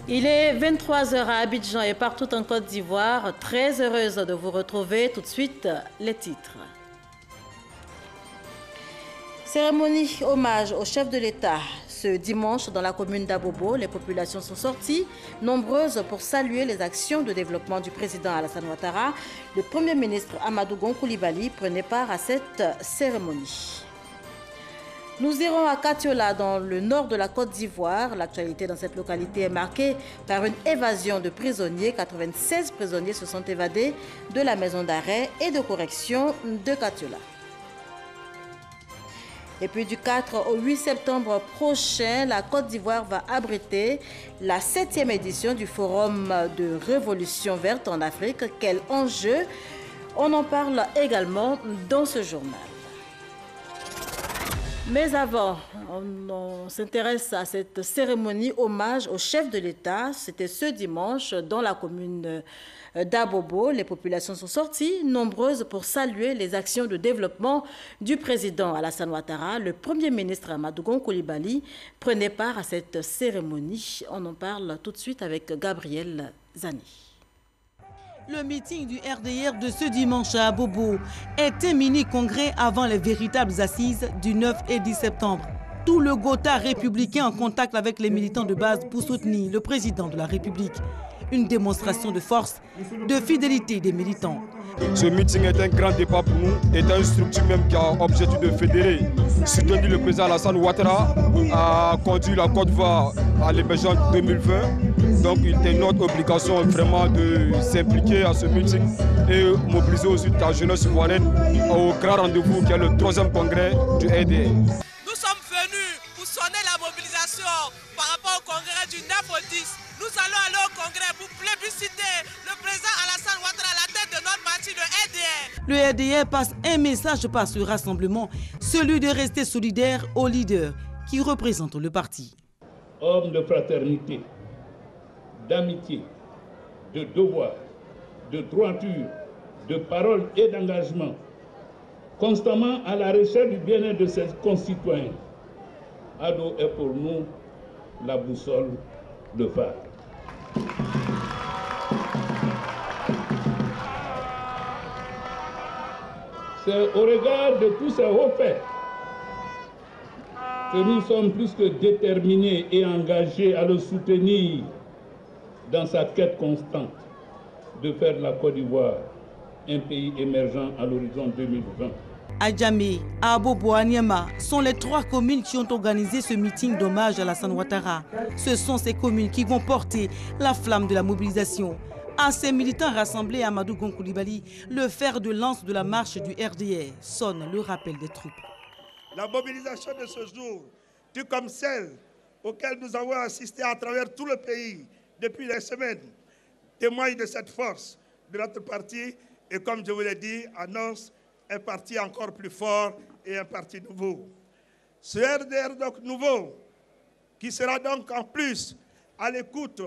Il est 23 h à Abidjan et partout en Côte d'Ivoire. Très heureuse de vous retrouver. Tout de suite, les titres. Cérémonie hommage au chef de l'État. Ce dimanche, dans la commune d'Abobo, les populations sont sorties, nombreuses pour saluer les actions de développement du président Alassane Ouattara. Le Premier ministre Amadou Gon Coulibaly prenait part à cette cérémonie. Nous irons à Katiola, dans le nord de la Côte d'Ivoire. L'actualité dans cette localité est marquée par une évasion de prisonniers. 96 prisonniers se sont évadés de la maison d'arrêt et de correction de Katiola. Et puis du 4 au 8 septembre prochain, la Côte d'Ivoire va abriter la 7e édition du Forum de Révolution verte en Afrique. Quel enjeu? On en parle également dans ce journal. Mais avant, on s'intéresse à cette cérémonie hommage au chef de l'État. C'était ce dimanche dans la commune d'Abobo. Les populations sont sorties, nombreuses pour saluer les actions de développement du président Alassane Ouattara. Le Premier ministre Amadou Gon Coulibaly prenait part à cette cérémonie. On en parle tout de suite avec Gabriel Zani. Le meeting du RDR de ce dimanche à Abobo est un mini-congrès avant les véritables assises du 9 et 10 septembre. Tout le Gotha républicain en contact avec les militants de base pour soutenir le président de la République. Une démonstration de force, de fidélité des militants. Ce meeting est un grand débat pour nous, est une structure même qui a objectif de fédérer, soutenir le président Alassane Ouattara, a conduit la Côte d'Ivoire à l'émergence 2020. Donc il était notre obligation vraiment de s'impliquer à ce meeting et mobiliser aussi la jeunesse ivoirienne au grand rendez-vous qui est le 3e congrès du RDR. Nous sommes venus pour sonner la mobilisation par rapport au congrès du 9 au 10. Nous allons aller au congrès pour plébisciter le président Alassane Ouattara à la tête de notre parti, le RDR. Le RDR passe un message par ce rassemblement, celui de rester solidaire aux leaders qui représentent le parti. Hommes de fraternité, d'amitié, de devoir, de droiture, de parole et d'engagement, constamment à la recherche du bien-être de ses concitoyens. ADO est pour nous la boussole de phare. C'est au regard de tous ces hauts faits que nous sommes plus que déterminés et engagés à le soutenir dans sa quête constante de faire de la Côte d'Ivoire un pays émergent à l'horizon 2020. Adjamé, Abobo, Niama sont les 3 communes qui ont organisé ce meeting d'hommage à Alassane Ouattara. Ce sont ces communes qui vont porter la flamme de la mobilisation. À ces militants rassemblés à Amadou Gon Coulibaly, le fer de lance de la marche du RDR sonne le rappel des troupes. La mobilisation de ce jour, tout comme celle auxquelles nous avons assisté à travers tout le pays depuis des semaines, témoigne de cette force de notre parti et, comme je vous l'ai dit, annonce un parti encore plus fort et un parti nouveau. Ce RDR donc nouveau, qui sera donc en plus à l'écoute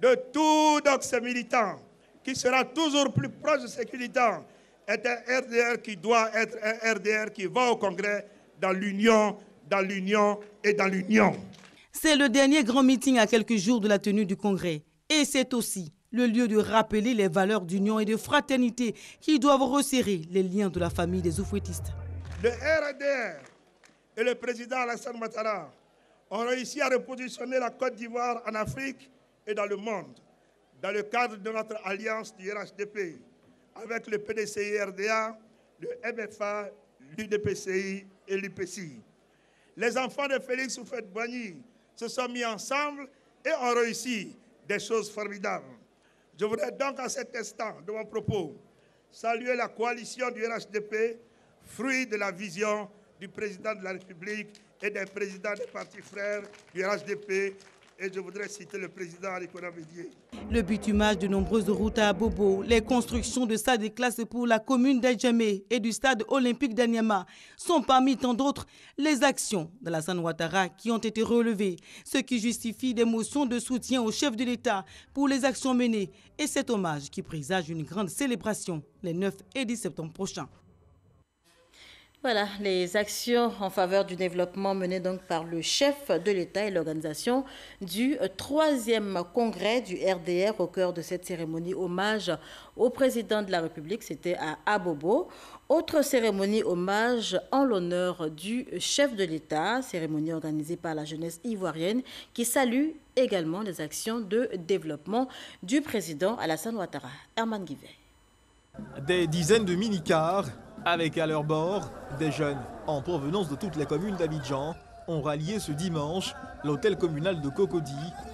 de tous donc ces militants, qui sera toujours plus proche de ces militants, est un RDR qui doit être un RDR qui va au Congrès dans l'union et dans l'union. C'est le dernier grand meeting à quelques jours de la tenue du Congrès. Et c'est aussi le lieu de rappeler les valeurs d'union et de fraternité qui doivent resserrer les liens de la famille des oufouettistes. Le RDR et le président Alassane Ouattara ont réussi à repositionner la Côte d'Ivoire en Afrique et dans le monde, dans le cadre de notre alliance du RHDP, avec le PDCI-RDA, le MFA, l'UDPCI et l'UPCI. Les enfants de Félix Houphouët-Boigny se sont mis ensemble et ont réussi des choses formidables. Je voudrais donc à cet instant de mon propos saluer la coalition du RHDP, fruit de la vision du président de la République et des présidents des partis frères du RHDP, et je voudrais citer le président Alikona Bédié. Le bitumage de nombreuses routes à Abobo, les constructions de stades de classe pour la commune d'Adjamé et du stade olympique d'Anyama sont parmi tant d'autres les actions d'Alassane Ouattara qui ont été relevées, ce qui justifie des motions de soutien au chef de l'État pour les actions menées et cet hommage qui présage une grande célébration les 9 et 10 septembre prochains. Voilà, les actions en faveur du développement menées donc par le chef de l'État et l'organisation du 3e congrès du RDR au cœur de cette cérémonie hommage au président de la République, c'était à Abobo. Autre cérémonie hommage en l'honneur du chef de l'État, cérémonie organisée par la jeunesse ivoirienne qui salue également les actions de développement du président Alassane Ouattara. Herman Guivet. Des dizaines de mini-cars avec à leur bord des jeunes en provenance de toutes les communes d'Abidjan ont rallié ce dimanche l'hôtel communal de Cocody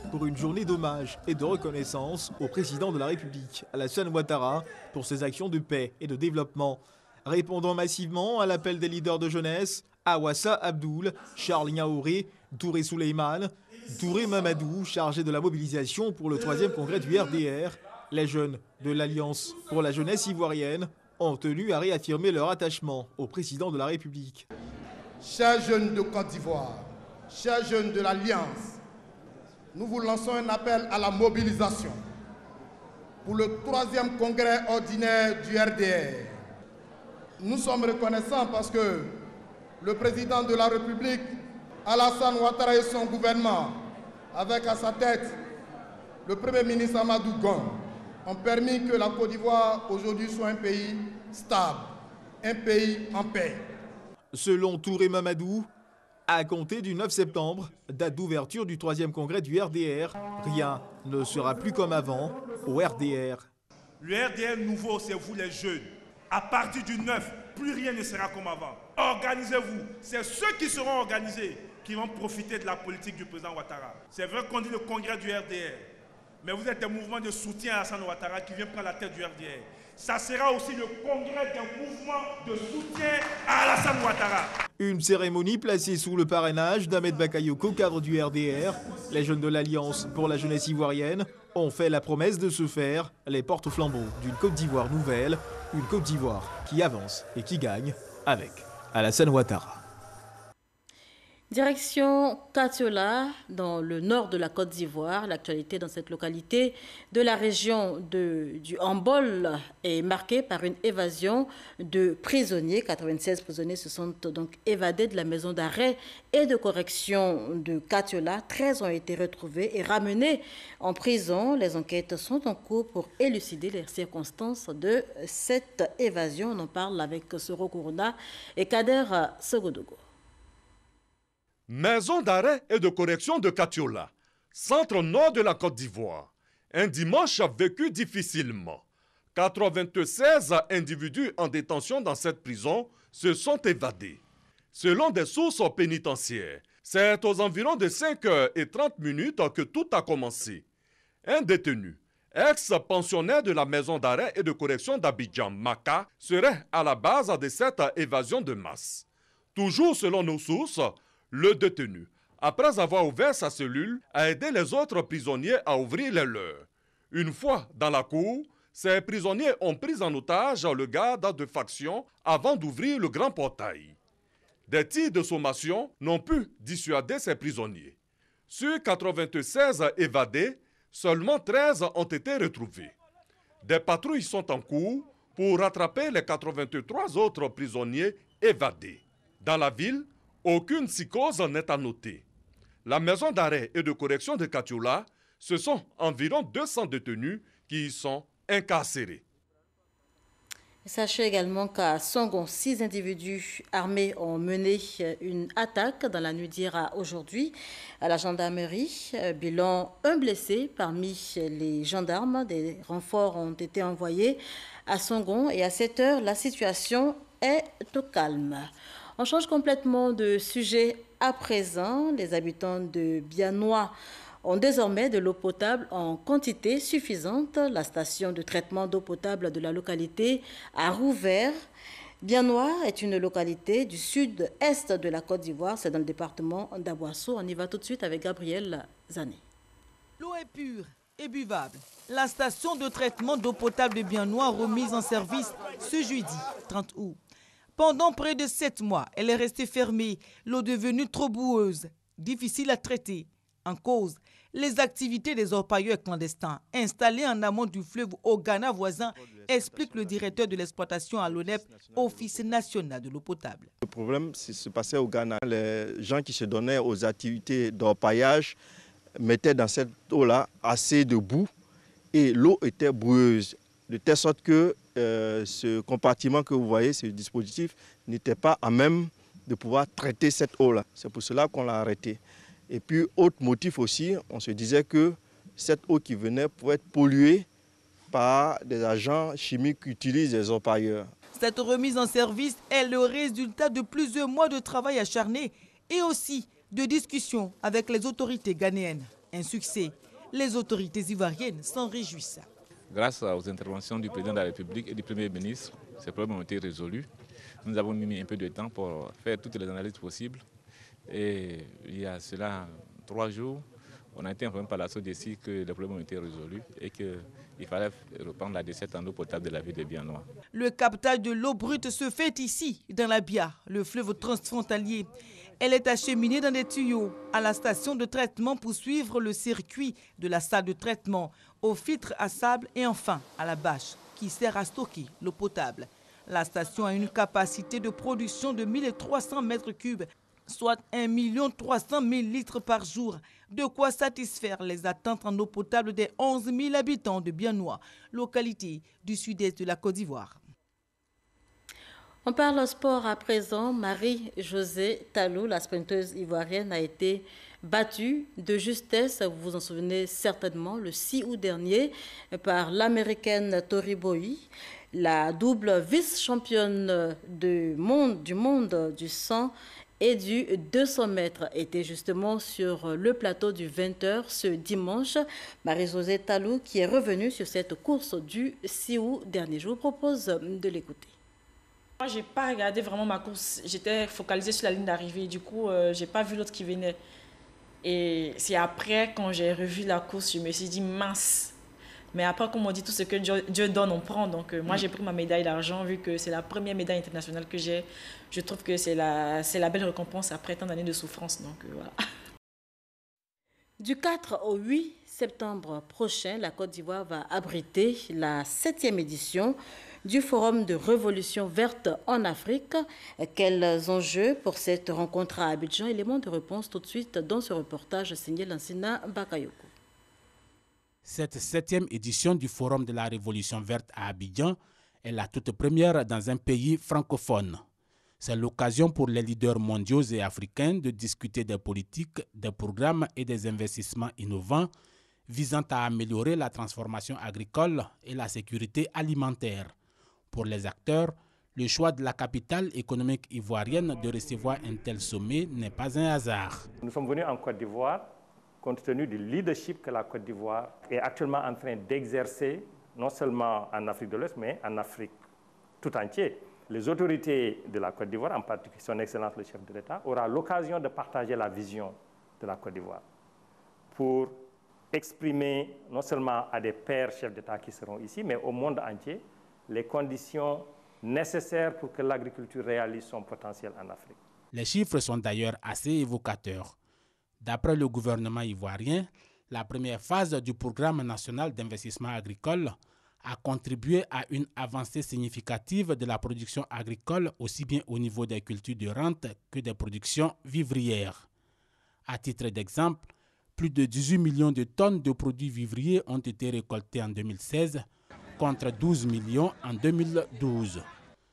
pour une journée d'hommage et de reconnaissance au président de la République, Alassane Ouattara, pour ses actions de paix et de développement. Répondant massivement à l'appel des leaders de jeunesse, Awassa Abdoul, Charles Niaouré, Touré Souleymane, Touré Mamadou, chargé de la mobilisation pour le 3e congrès du RDR, les jeunes de l'Alliance pour la jeunesse ivoirienne ont tenu à réaffirmer leur attachement au président de la République. Chers jeunes de Côte d'Ivoire, chers jeunes de l'Alliance, nous vous lançons un appel à la mobilisation pour le 3e congrès ordinaire du RDR. Nous sommes reconnaissants parce que le président de la République, Alassane Ouattara et son gouvernement, avec à sa tête le Premier ministre Amadou Gon, ont permis que la Côte d'Ivoire aujourd'hui soit un pays stable, un pays en paix. Selon Touré Mamadou, à compter du 9 septembre, date d'ouverture du 3e congrès du RDR, rien ne sera plus comme avant au RDR. Le RDR nouveau, c'est vous les jeunes. À partir du 9, plus rien ne sera comme avant. Organisez-vous. C'est ceux qui seront organisés qui vont profiter de la politique du président Ouattara. C'est vrai qu'on dit le congrès du RDR. Mais vous êtes un mouvement de soutien à Alassane Ouattara qui vient prendre la tête du RDR. Ça sera aussi le congrès d'un mouvement de soutien à Alassane Ouattara. Une cérémonie placée sous le parrainage d'Ahmed Bakayoko, cadre du RDR. Les jeunes de l'Alliance pour la jeunesse ivoirienne ont fait la promesse de se faire les porte-flambeaux d'une Côte d'Ivoire nouvelle, une Côte d'Ivoire qui avance et qui gagne avec Alassane Ouattara. Direction Katiola, dans le nord de la Côte d'Ivoire. L'actualité dans cette localité de la région du Hambol est marquée par une évasion de prisonniers. 96 prisonniers se sont donc évadés de la maison d'arrêt et de correction de Katiola. 13 ont été retrouvés et ramenés en prison. Les enquêtes sont en cours pour élucider les circonstances de cette évasion. On en parle avec Soro Kourouna et Kader Sogodogo. Maison d'arrêt et de correction de Katiola, centre nord de la Côte d'Ivoire. Un dimanche vécu difficilement. 96 individus en détention dans cette prison se sont évadés. Selon des sources pénitentiaires, c'est aux environs de 5h30 que tout a commencé. Un détenu, ex-pensionnaire de la maison d'arrêt et de correction d'Abidjan, Maka, serait à la base de cette évasion de masse. Toujours selon nos sources, le détenu, après avoir ouvert sa cellule, a aidé les autres prisonniers à ouvrir les leurs. Une fois dans la cour, ces prisonniers ont pris en otage le garde de faction avant d'ouvrir le grand portail. Des tirs de sommation n'ont pu dissuader ces prisonniers. Sur 96 évadés, seulement 13 ont été retrouvés. Des patrouilles sont en cours pour rattraper les 83 autres prisonniers évadés. Dans la ville, aucune psychose n'est à noter. La maison d'arrêt et de correction de Katiola, ce sont environ 200 détenus qui y sont incarcérés. Sachez également qu'à Songon, 6 individus armés ont mené une attaque dans la nuit d'hier à aujourd'hui à la gendarmerie. Bilan, un blessé parmi les gendarmes. Des renforts ont été envoyés à Songon et à 7 heures, la situation est au calme. On change complètement de sujet à présent. Les habitants de Bianois ont désormais de l'eau potable en quantité suffisante. La station de traitement d'eau potable de la localité a rouvert. Bianois est une localité du sud-est de la Côte d'Ivoire. C'est dans le département d'Aboisseau. On y va tout de suite avec Gabriel Zané. L'eau est pure et buvable. La station de traitement d'eau potable de Bianois remise en service ce jeudi 30 août. Pendant près de 7 mois, elle est restée fermée, l'eau devenue trop boueuse, difficile à traiter. En cause, Les activités des orpailleurs clandestins installés en amont du fleuve au Ghana voisin, explique le directeur de l'exploitation à l'ONEP, Office national de l'eau potable. Le problème se passait au Ghana. Les gens qui se donnaient aux activités d'orpaillage mettaient dans cette eau-là assez de boue et l'eau était boueuse. De telle sorte que ce compartiment que vous voyez, ce dispositif, n'était pas à même de pouvoir traiter cette eau-là. C'est pour cela qu'on l'a arrêté. Et puis, autre motif aussi, on se disait que cette eau qui venait pouvait être polluée par des agents chimiques qui utilisent les orpailleurs. Cette remise en service est le résultat de plusieurs mois de travail acharné et aussi de discussions avec les autorités ghanéennes. Un succès. Les autorités ivoiriennes s'en réjouissent. Grâce aux interventions du président de la République et du Premier ministre, ces problèmes ont été résolus. Nous avons mis un peu de temps pour faire toutes les analyses possibles. Et il y a cela 3 jours, on a été informé par la SODECI que les problèmes ont été résolus et qu'il fallait reprendre la desserte en eau potable de la ville de Bianois. Le captage de l'eau brute se fait ici, dans la Bia, le fleuve transfrontalier. Elle est acheminée dans des tuyaux à la station de traitement pour suivre le circuit de la salle de traitement, au filtre à sable et enfin à la bâche qui sert à stocker l'eau potable. La station a une capacité de production de 1300 mètres cubes, soit 1 300 000 litres par jour, de quoi satisfaire les attentes en eau potable des 11 000 habitants de Bianois, localité du sud-est de la Côte d'Ivoire. On parle sport à présent. Marie-Josée Talou, la sprinteuse ivoirienne, a été battue de justesse, vous vous en souvenez certainement, le 6 août dernier par l'américaine Tori Boyi. La double vice-championne du monde du 100 et du 200 mètres était justement sur le plateau du 20h ce dimanche. Marie-Josée Talou qui est revenue sur cette course du 6 août dernier. Je vous propose de l'écouter. Moi, je n'ai pas regardé vraiment ma course. J'étais focalisée sur la ligne d'arrivée. Du coup, je n'ai pas vu l'autre qui venait. Et c'est après, quand j'ai revu la course, je me suis dit mince. Mais après, comme on dit, tout ce que Dieu donne, on prend. Donc, moi, j'ai pris ma médaille d'argent, vu que c'est la première médaille internationale que j'ai. Je trouve que c'est la belle récompense après tant d'années de souffrance. Donc, voilà. Du 4 au 8 septembre prochain, la Côte d'Ivoire va abriter la 7e édition du Forum de Révolution verte en Afrique. Quels enjeux pour cette rencontre à Abidjan? Élément de réponse tout de suite dans ce reportage signé Lansina Bakayoko. Cette 7e édition du Forum de la Révolution verte à Abidjan est la toute première dans un pays francophone. C'est l'occasion pour les leaders mondiaux et africains de discuter des politiques, des programmes et des investissements innovants visant à améliorer la transformation agricole et la sécurité alimentaire. Pour les acteurs, le choix de la capitale économique ivoirienne de recevoir un tel sommet n'est pas un hasard. Nous sommes venus en Côte d'Ivoire compte tenu du leadership que la Côte d'Ivoire est actuellement en train d'exercer, non seulement en Afrique de l'Ouest, mais en Afrique tout entière. Les autorités de la Côte d'Ivoire, en particulier son Excellence le chef de l'État, aura l'occasion de partager la vision de la Côte d'Ivoire pour exprimer non seulement à des pairs chefs d'État qui seront ici, mais au monde entier, les conditions nécessaires pour que l'agriculture réalise son potentiel en Afrique. Les chiffres sont d'ailleurs assez évocateurs. D'après le gouvernement ivoirien, la première phase du programme national d'investissement agricole a contribué à une avancée significative de la production agricole aussi bien au niveau des cultures de rente que des productions vivrières. À titre d'exemple, plus de 18 millions de tonnes de produits vivriers ont été récoltés en 2016 contre 12 millions en 2012.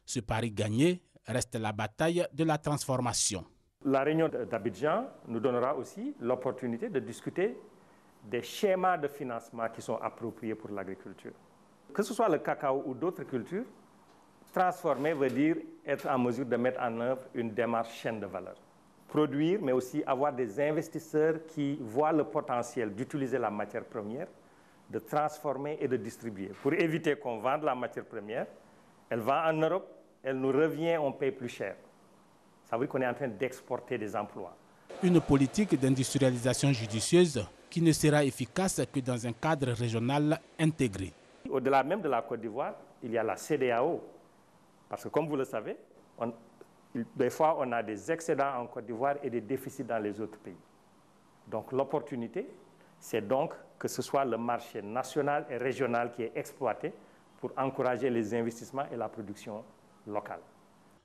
Ce pari gagné reste la bataille de la transformation. La réunion d'Abidjan nous donnera aussi l'opportunité de discuter des schémas de financement qui sont appropriés pour l'agriculture. Que ce soit le cacao ou d'autres cultures, transformer veut dire être en mesure de mettre en œuvre une démarche chaîne de valeur. Produire, mais aussi avoir des investisseurs qui voient le potentiel d'utiliser la matière première, de transformer et de distribuer. Pour éviter qu'on vende la matière première, elle va en Europe, elle nous revient, on paye plus cher. Ça veut dire qu'on est en train d'exporter des emplois. Une politique d'industrialisation judicieuse qui ne sera efficace que dans un cadre régional intégré. Au-delà même de la Côte d'Ivoire, il y a la CEDEAO. Parce que comme vous le savez, des fois on a des excédents en Côte d'Ivoire et des déficits dans les autres pays. Donc l'opportunité, C'est donc que ce soit le marché national et régional qui est exploité pour encourager les investissements et la production locale.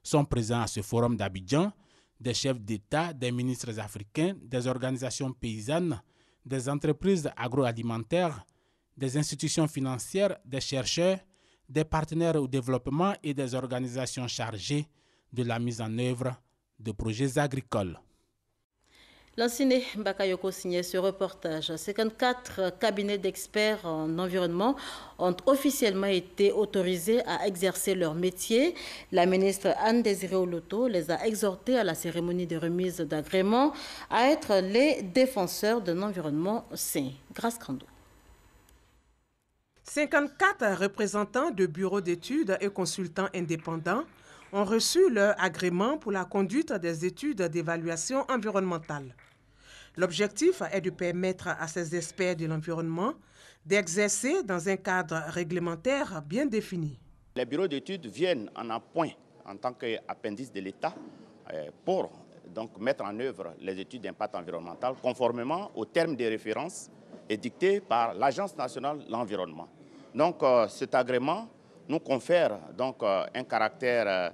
Sont présents à ce forum d'Abidjan des chefs d'État, des ministres africains, des organisations paysannes, des entreprises agroalimentaires, des institutions financières, des chercheurs, des partenaires au développement et des organisations chargées de la mise en œuvre de projets agricoles. Lanciné Bakayoko signait ce reportage. 54 cabinets d'experts en environnement ont officiellement été autorisés à exercer leur métier. La ministre Anne-Désirée Oloto les a exhortés à la cérémonie de remise d'agrément à être les défenseurs d'un environnement sain. Grâce Kando. 54 représentants de bureaux d'études et consultants indépendants ont reçu leur agrément pour la conduite des études d'évaluation environnementale. L'objectif est de permettre à ces experts de l'environnement d'exercer dans un cadre réglementaire bien défini. Les bureaux d'études viennent en appoint en tant qu'appendice de l'État pour donc mettre en œuvre les études d'impact environnemental conformément aux termes de référence édictés par l'Agence nationale de l'environnement. Donc cet agrément nous confère donc un caractère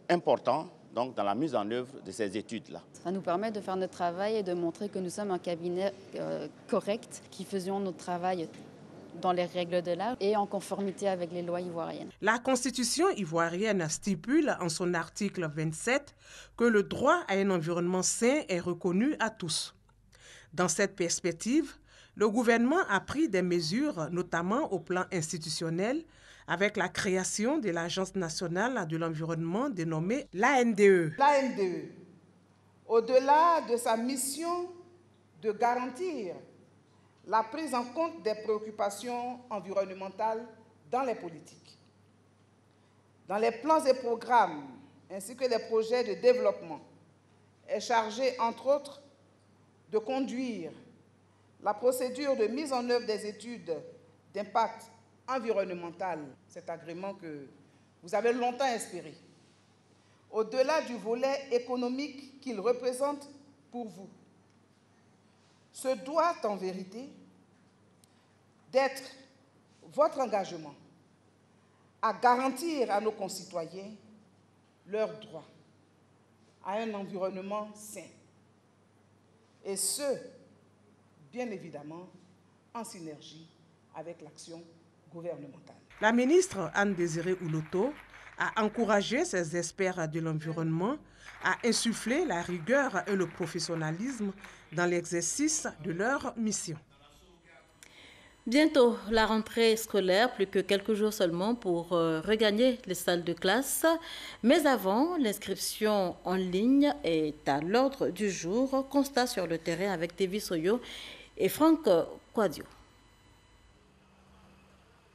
important donc, dans la mise en œuvre de ces études-là. Ça nous permet de faire notre travail et de montrer que nous sommes un cabinet correct, qui faisons notre travail dans les règles de l'art et en conformité avec les lois ivoiriennes. La Constitution ivoirienne stipule en son article 27 que le droit à un environnement sain est reconnu à tous. Dans cette perspective, le gouvernement a pris des mesures, notamment au plan institutionnel, avec la création de l'Agence nationale de l'environnement dénommée l'ANDE. L'ANDE, au-delà de sa mission de garantir la prise en compte des préoccupations environnementales dans les politiques, dans les plans et programmes, ainsi que les projets de développement, est chargée, entre autres, de conduire la procédure de mise en œuvre des études d'impact environnemental, cet agrément que vous avez longtemps espéré, au-delà du volet économique qu'il représente pour vous, ce doit en vérité d'être votre engagement à garantir à nos concitoyens leur droit à un environnement sain. Et ce, bien évidemment, en synergie avec l'action gouvernementale. La ministre Anne-Désirée Oloto a encouragé ses experts de l'environnement à insuffler la rigueur et le professionnalisme dans l'exercice de leur mission. Bientôt la rentrée scolaire, plus que quelques jours seulement pour regagner les salles de classe. Mais avant, l'inscription en ligne est à l'ordre du jour. Constat sur le terrain avec Tevi Soyo et Franck Quadio.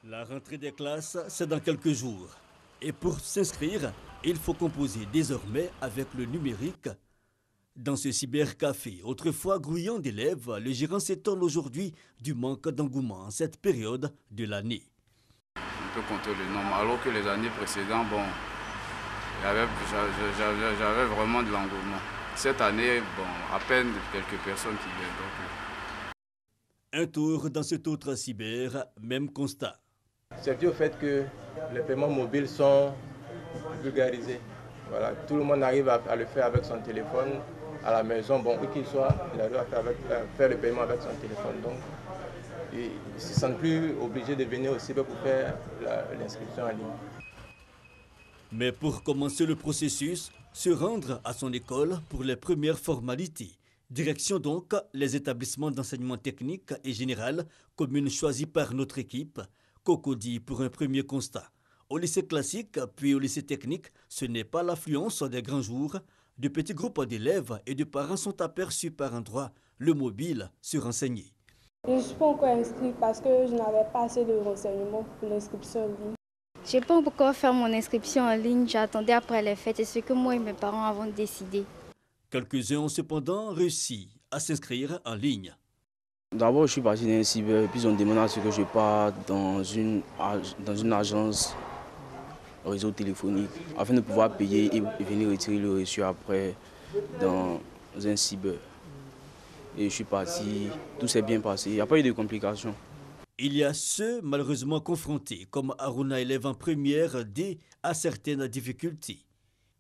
La rentrée des classes, c'est dans quelques jours. Et pour s'inscrire, il faut composer désormais avec le numérique. Dans ce cybercafé, autrefois grouillant d'élèves, le gérant s'étonne aujourd'hui du manque d'engouement en cette période de l'année. On peut compter le nombre, alors que les années précédentes, bon, j'avais vraiment de l'engouement. Cette année, bon, à peine quelques personnes qui viennent. Donc... Un tour dans cet autre cyber, même constat. C'est dû au fait que les paiements mobiles sont vulgarisés. Voilà, tout le monde arrive à le faire avec son téléphone à la maison. Bon, où qu'il soit, il arrive à faire le paiement avec son téléphone. Donc, ils ne se sentent plus obligés de venir au cyber pour faire l'inscription en ligne. Mais pour commencer le processus, se rendre à son école pour les premières formalités. Direction donc les établissements d'enseignement technique et général, communes choisies par notre équipe. Cocody pour un premier constat. Au lycée classique, puis au lycée technique, ce n'est pas l'affluence des grands jours. De petits groupes d'élèves et de parents sont aperçus par endroits, le mobile, se renseigner. Je ne suis pas encore inscrite parce que je n'avais pas assez de renseignements pour l'inscription en ligne. Je n'ai pas encore fait mon inscription en ligne, j'attendais après les fêtes et ce que moi et mes parents avons décidé. Quelques-uns ont cependant réussi à s'inscrire en ligne. D'abord, je suis parti d'un cyber, puis on demande à ce que je parte dans une agence réseau téléphonique afin de pouvoir payer et venir retirer le reçu après dans un cyber. et je suis parti. Tout s'est bien passé, il n'y a pas eu de complications. Il y a ceux malheureusement confrontés, comme Aruna, élève en première D, à certaines difficultés.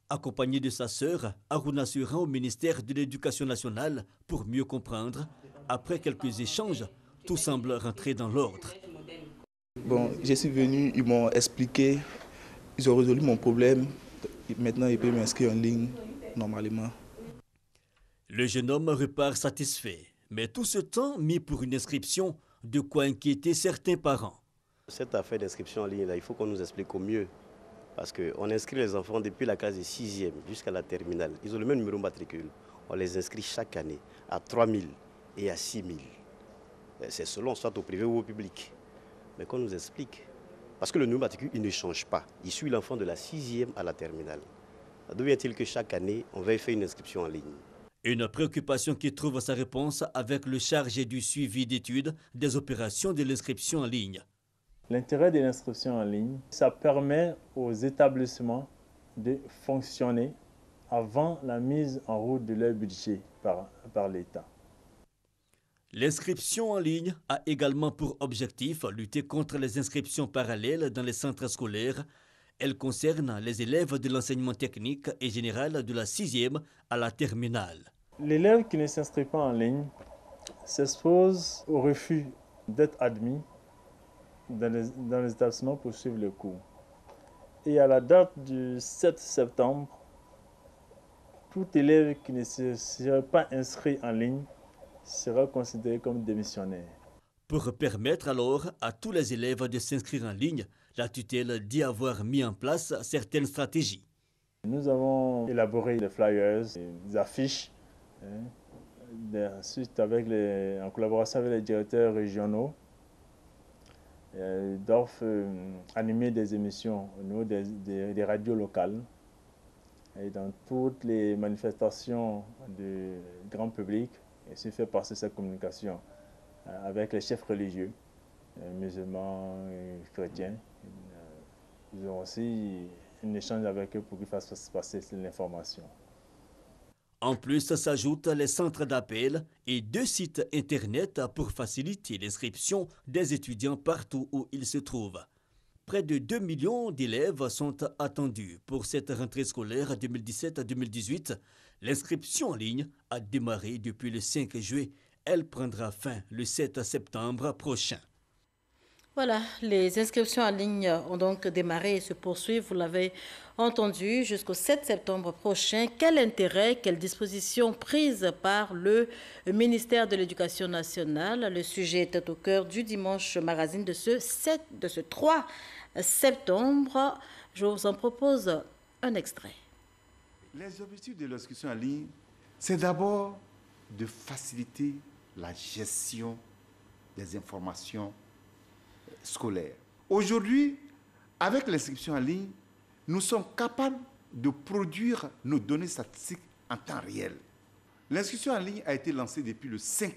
Accompagné de sa sœur, Aruna se rend au ministère de l'Éducation nationale pour mieux comprendre. Après quelques échanges, tout semble rentrer dans l'ordre. Bon, je suis venu, ils m'ont expliqué, ils ont résolu mon problème. Maintenant, ils peuvent m'inscrire en ligne normalement. Le jeune homme repart satisfait, mais tout ce temps mis pour une inscription, de quoi inquiéter certains parents. Cette affaire d'inscription en ligne, là, il faut qu'on nous explique au mieux. Parce qu'on inscrit les enfants depuis la classe de 6e jusqu'à la terminale. Ils ont le même numéro de matricule. On les inscrit chaque année à 3 000 et à 6 000. C'est selon, soit au privé ou au public. Mais qu'on nous explique. Parce que le numéro de matricule, il ne change pas. Il suit l'enfant de la 6e à la terminale. D'où vient-il que chaque année, on va faire une inscription en ligne? Une préoccupation qui trouve sa réponse avec le chargé du suivi d'études des opérations de l'inscription en ligne. L'intérêt de l'inscription en ligne, ça permet aux établissements de fonctionner avant la mise en route de leur budget par l'État. L'inscription en ligne a également pour objectif lutter contre les inscriptions parallèles dans les centres scolaires. Elle concerne les élèves de l'enseignement technique et général de la 6e à la terminale. L'élève qui ne s'inscrit pas en ligne s'expose au refus d'être admis dans les établissements pour suivre le cours. Et à la date du 7 septembre, tout élève qui ne serait pas inscrit en ligne sera considéré comme démissionnaire. Pour permettre alors à tous les élèves de s'inscrire en ligne, la tutelle dit avoir mis en place certaines stratégies. Nous avons élaboré des flyers, des affiches, ensuite en collaboration avec les directeurs régionaux. Ils doivent animer des émissions au niveau des radios locales et dans toutes les manifestations du grand public. Et se fait passer cette communication avec les chefs religieux, musulmans et chrétiens. Ils ont aussi un échange avec eux pour qu'ils fassent passer l'information. En plus, s'ajoutent les centres d'appel et 2 sites internet pour faciliter l'inscription des étudiants partout où ils se trouvent. Près de 2 millions d'élèves sont attendus pour cette rentrée scolaire 2017-2018. L'inscription en ligne a démarré depuis le 5 juillet. Elle prendra fin le 7 septembre prochain. Voilà, les inscriptions en ligne ont donc démarré et se poursuivent, vous l'avez entendu, jusqu'au 7 septembre prochain. Quel intérêt, quelles dispositions prises par le ministère de l'Éducation nationale? Le sujet était au cœur du Dimanche Magazine de ce 3 septembre. Je vous en propose un extrait. Les objectifs de l'inscription en ligne, c'est d'abord de faciliter la gestion des informations scolaires. Aujourd'hui, avec l'inscription en ligne, nous sommes capables de produire nos données statistiques en temps réel. L'inscription en ligne a été lancée depuis le 5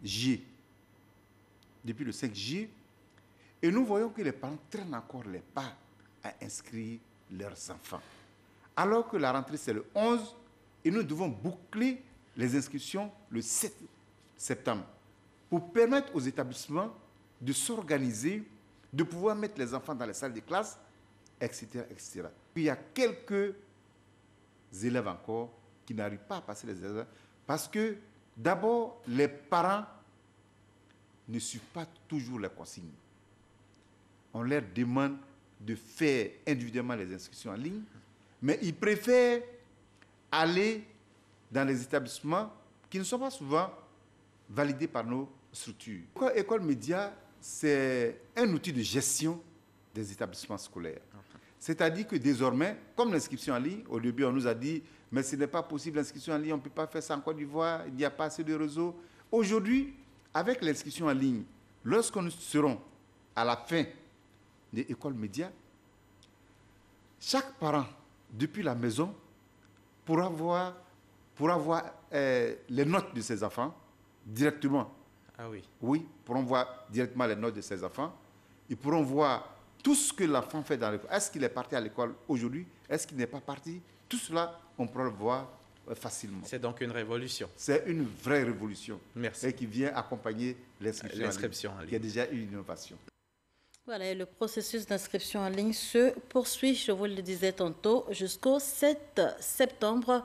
juillet. Depuis le 5 juillet, et nous voyons que les parents traînent encore les pas à inscrire leurs enfants. Alors que la rentrée, c'est le 11, et nous devons boucler les inscriptions le 7 septembre pour permettre aux établissements de s'organiser, de pouvoir mettre les enfants dans les salles de classe, etc., etc. Il y a quelques élèves encore qui n'arrivent pas à passer les examens parce que, d'abord, les parents ne suivent pas toujours les consignes. On leur demande de faire individuellement les inscriptions en ligne, mais ils préfèrent aller dans les établissements qui ne sont pas souvent validés par nos structures. École Média, c'est un outil de gestion des établissements scolaires. C'est-à-dire que désormais, comme l'inscription en ligne, au début on nous a dit « mais ce n'est pas possible, l'inscription en ligne, on ne peut pas faire ça en Côte d'Ivoire, il n'y a pas assez de réseau ». Aujourd'hui, avec l'inscription en ligne, lorsque nous serons à la fin de l'école Média, chaque parent, depuis la maison, pourra voir les notes de ses enfants directement. Ah oui. Oui, pourront voir directement les notes de ses enfants. Ils pourront voir tout ce que l'enfant fait dans l'école. Est-ce qu'il est parti à l'école aujourd'hui? Est-ce qu'il n'est pas parti? Tout cela, on pourra le voir facilement. C'est donc une révolution. C'est une vraie révolution. Merci. Et qui vient accompagner l'inscription en ligne. Il y a déjà une innovation. Voilà, et le processus d'inscription en ligne se poursuit, je vous le disais tantôt, jusqu'au 7 septembre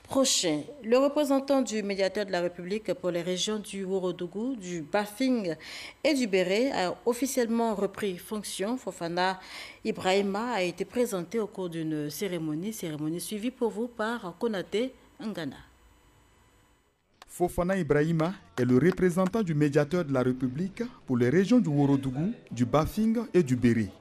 prochain. Le représentant du médiateur de la République pour les régions du Ourodougou, du Bafing et du Béré a officiellement repris fonction. Fofana Ibrahima a été présenté au cours d'une cérémonie suivie pour vous par Konaté Ngana. Fofana Ibrahima est le représentant du médiateur de la République pour les régions du Ourodougou, du Bafing et du Béré.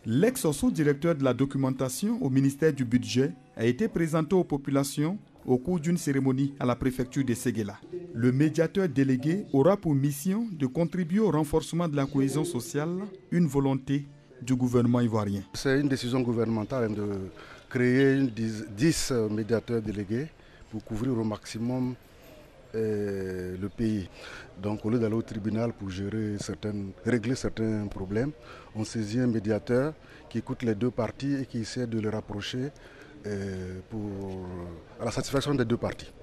L'ex-sous-directeur de la documentation au ministère du Budget a été présenté aux populations au cours d'une cérémonie à la préfecture de Séguéla. Le médiateur délégué aura pour mission de contribuer au renforcement de la cohésion sociale, une volonté du gouvernement ivoirien. C'est une décision gouvernementale de créer 10 médiateurs délégués pour couvrir au maximum le pays. Donc au lieu d'aller au tribunal pour régler certains problèmes, on saisit un médiateur qui écoute les deux parties et qui essaie de les rapprocher à la satisfaction des deux parties.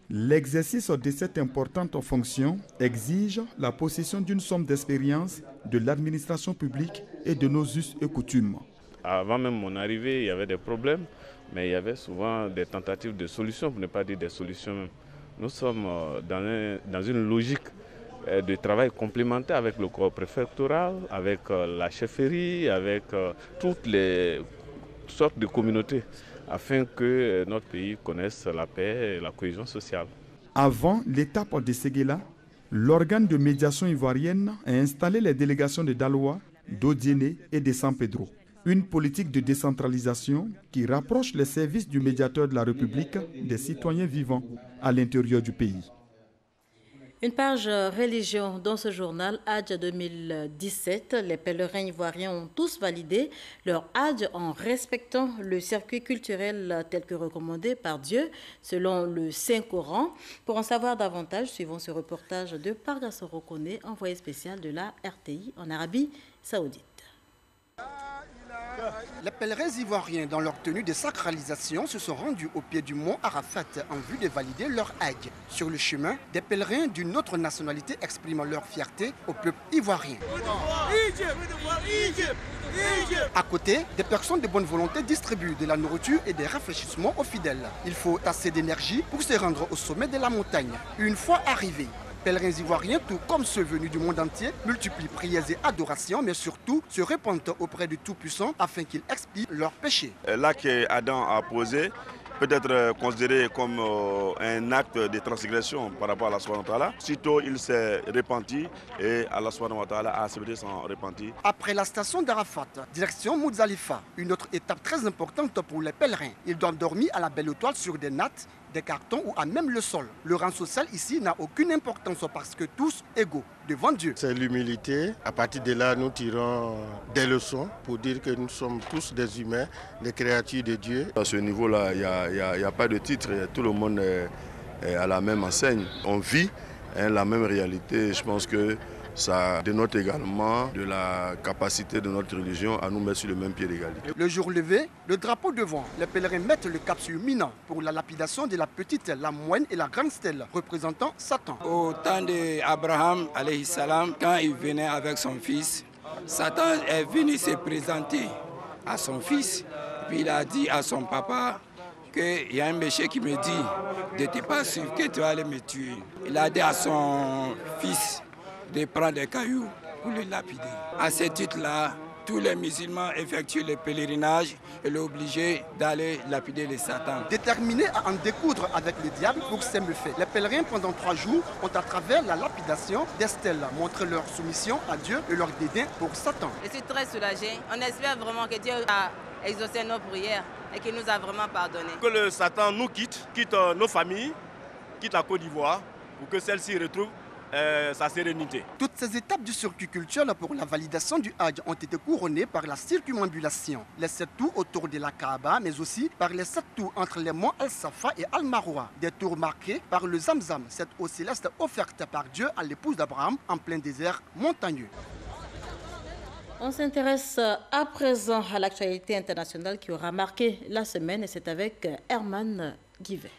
L'exercice de cette importante fonction exige la possession d'une somme d'expérience de l'administration publique et de nos us et coutumes. Avant même mon arrivée, il y avait des problèmes, mais il y avait souvent des tentatives de solutions, pour ne pas dire des solutions même. Nous sommes dans une logique de travail complémentaire avec le corps préfectoral, avec la chefferie, avec toutes les sortes de communautés, afin que notre pays connaisse la paix et la cohésion sociale. Avant l'étape de Séguéla, l'organe de médiation ivoirienne a installé les délégations de Daloa, d'Odiéné et de San Pedro. Une politique de décentralisation qui rapproche les services du médiateur de la République des citoyens vivant à l'intérieur du pays. Une page religion dans ce journal Hadj 2017. Les pèlerins ivoiriens ont tous validé leur Hadj en respectant le circuit culturel tel que recommandé par Dieu selon le Saint-Coran. Pour en savoir davantage, suivons ce reportage de Parga Sorokone, envoyé spécial de la RTI en Arabie Saoudite. Les pèlerins ivoiriens, dans leur tenue de sacralisation, se sont rendus au pied du mont Arafat en vue de valider leur Hadj. Sur le chemin, des pèlerins d'une autre nationalité expriment leur fierté au peuple ivoirien. À côté, des personnes de bonne volonté distribuent de la nourriture et des rafraîchissements aux fidèles. Il faut assez d'énergie pour se rendre au sommet de la montagne. Une fois arrivés, pèlerins ivoiriens, tout comme ceux venus du monde entier, multiplient prières et adorations, mais surtout se repentent auprès du Tout-Puissant afin qu'il expie leurs péchés. L'acte qu'Adam a posé peut être considéré comme un acte de transgression par rapport à Allah subhanahu wa ta'ala. Sitôt il s'est repenti et Allah subhanahu wa ta'ala a accepté son repenti. Après la station d'Arafat, direction Mouzdalifa, une autre étape très importante pour les pèlerins. Ils doivent dormir à la belle étoile sur des nattes, des cartons ou à même le sol. Le rang social ici n'a aucune importance parce que tous égaux devant Dieu. C'est l'humilité. À partir de là, nous tirons des leçons pour dire que nous sommes tous des humains, des créatures de Dieu. À ce niveau-là, il n'y a pas de titre. Tout le monde est à la même enseigne. On vit la même réalité. Je pense que ça dénote également de la capacité de notre religion à nous mettre sur le même pied d'égalité. Le jour levé, le drapeau devant, les pèlerins mettent le cap sur Mina pour la lapidation de la petite, la moyenne et la grande stèle représentant Satan. Au temps d'Abraham, quand il venait avec son fils, Satan est venu se présenter à son fils. Puis il a dit à son papa qu'il y a un méchant qui me dit de ne pas suivre, que tu vas aller me tuer. Il a dit à son fils de prendre des cailloux pour le lapider. À ce titre-là, tous les musulmans effectuent le pèlerinage et sont obligés d'aller lapider les satans. Déterminés à en découdre avec le diable pour ses méfaits, les pèlerins pendant 3 jours ont à travers la lapidation des stèles montré leur soumission à Dieu et leur dédain pour Satan. Je suis très soulagée. On espère vraiment que Dieu a exaucé nos prières et qu'il nous a vraiment pardonné. Que le Satan nous quitte nos familles, quitte la Côte d'Ivoire pour que celle-ci retrouve sa sérénité. Toutes ces étapes du circuit culturel pour la validation du Hadj ont été couronnées par la circumambulation, les 7 tours autour de la Kaaba, mais aussi par les 7 tours entre les monts Al-Safa et Al-Marwa. Des tours marqués par le Zamzam, cette eau céleste offerte par Dieu à l'épouse d'Abraham en plein désert montagneux. On s'intéresse à présent à l'actualité internationale qui aura marqué la semaine et c'est avec Herman Guivet.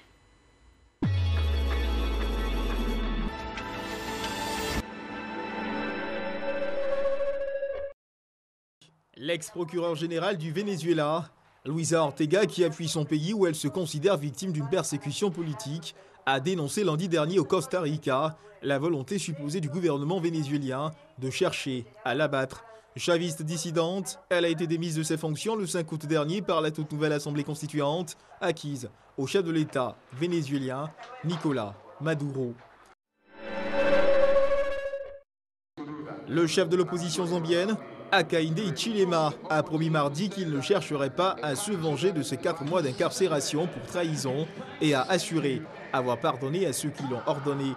L'ex-procureur général du Venezuela, Luisa Ortega, qui appuie son pays où elle se considère victime d'une persécution politique, a dénoncé lundi dernier au Costa Rica la volonté supposée du gouvernement vénézuélien de chercher à l'abattre. Chaviste dissidente, elle a été démise de ses fonctions le 5 août dernier par la toute nouvelle Assemblée constituante, acquise au chef de l'État vénézuélien, Nicolás Maduro. Le chef de l'opposition zambienne, Hakainde Hichilema, a promis mardi qu'il ne chercherait pas à se venger de ses 4 mois d'incarcération pour trahison et a assuré avoir pardonné à ceux qui l'ont ordonné.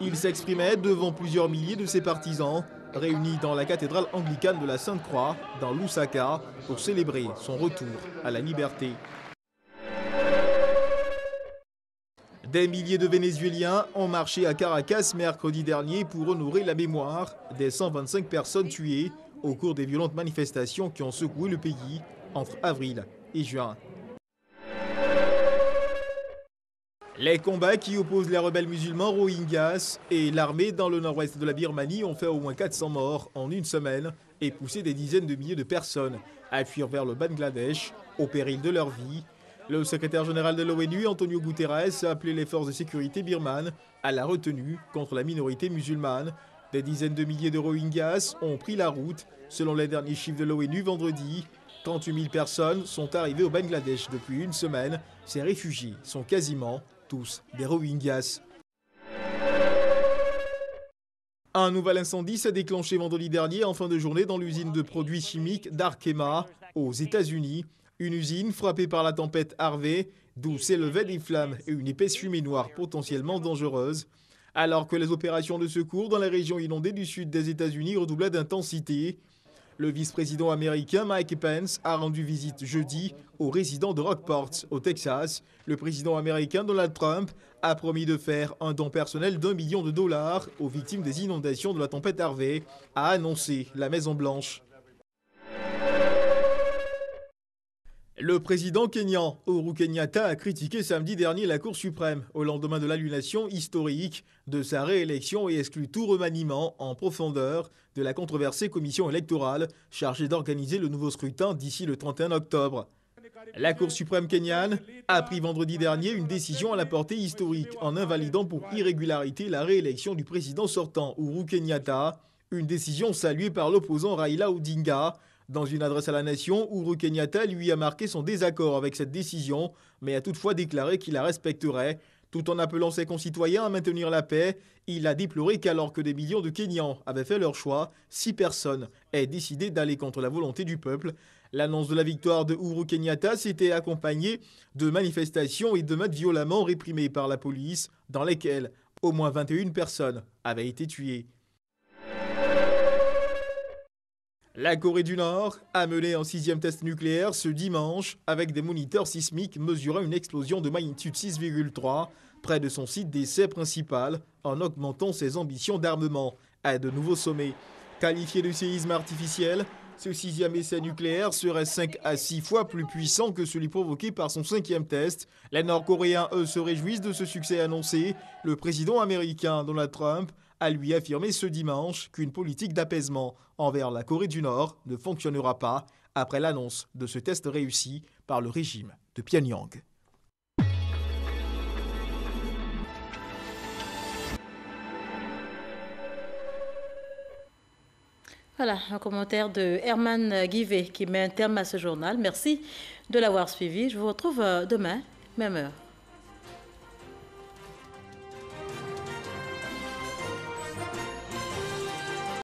Il s'exprimait devant plusieurs milliers de ses partisans, réunis dans la cathédrale anglicane de la Sainte-Croix, dans Lusaka, pour célébrer son retour à la liberté. Des milliers de Vénézuéliens ont marché à Caracas mercredi dernier pour honorer la mémoire des 125 personnes tuées au cours des violentes manifestations qui ont secoué le pays entre avril et juin. Les combats qui opposent les rebelles musulmans Rohingyas et l'armée dans le nord-ouest de la Birmanie ont fait au moins 400 morts en une semaine et poussé des dizaines de milliers de personnes à fuir vers le Bangladesh au péril de leur vie. Le secrétaire général de l'ONU, Antonio Guterres, a appelé les forces de sécurité birmanes à la retenue contre la minorité musulmane. Des dizaines de milliers de Rohingyas ont pris la route. Selon les derniers chiffres de l'ONU vendredi, 38 000 personnes sont arrivées au Bangladesh depuis une semaine. Ces réfugiés sont quasiment tous des Rohingyas. Un nouvel incendie s'est déclenché vendredi dernier en fin de journée dans l'usine de produits chimiques d'Arkema aux États-Unis. Une usine frappée par la tempête Harvey, d'où s'élevaient des flammes et une épaisse fumée noire potentiellement dangereuse. Alors que les opérations de secours dans les régions inondées du sud des États-Unis redoublaient d'intensité, le vice-président américain Mike Pence a rendu visite jeudi aux résidents de Rockport, au Texas. Le président américain Donald Trump a promis de faire un don personnel d'1 million de dollars aux victimes des inondations de la tempête Harvey, a annoncé la Maison-Blanche. Le président kényan Uhuru Kenyatta a critiqué samedi dernier la Cour suprême au lendemain de l'annulation historique de sa réélection et exclut tout remaniement en profondeur de la controversée commission électorale chargée d'organiser le nouveau scrutin d'ici le 31 octobre. La Cour suprême kenyane a pris vendredi dernier une décision à la portée historique en invalidant pour irrégularité la réélection du président sortant Uhuru Kenyatta, une décision saluée par l'opposant Raila Odinga. Dans une adresse à la nation, Uhuru Kenyatta lui a marqué son désaccord avec cette décision, mais a toutefois déclaré qu'il la respecterait. Tout en appelant ses concitoyens à maintenir la paix, il a déploré qu'alors que des millions de Kenyans avaient fait leur choix, 6 personnes aient décidé d'aller contre la volonté du peuple. L'annonce de la victoire de Uhuru Kenyatta s'était accompagnée de manifestations et de meutes violemment réprimées par la police, dans lesquelles au moins 21 personnes avaient été tuées. La Corée du Nord a mené un 6e test nucléaire ce dimanche avec des moniteurs sismiques mesurant une explosion de magnitude 6,3 près de son site d'essai principal en augmentant ses ambitions d'armement à de nouveaux sommets. Qualifié de séisme artificiel, ce 6e essai nucléaire serait 5 à 6 fois plus puissant que celui provoqué par son 5e test. Les Nord-Coréens, eux, se réjouissent de ce succès annoncé. Le président américain Donald Trump a lui affirmé ce dimanche qu'une politique d'apaisement envers la Corée du Nord ne fonctionnera pas après l'annonce de ce test réussi par le régime de Pyongyang. Voilà, un commentaire de Herman Guivet qui met un terme à ce journal. Merci de l'avoir suivi. Je vous retrouve demain, même heure.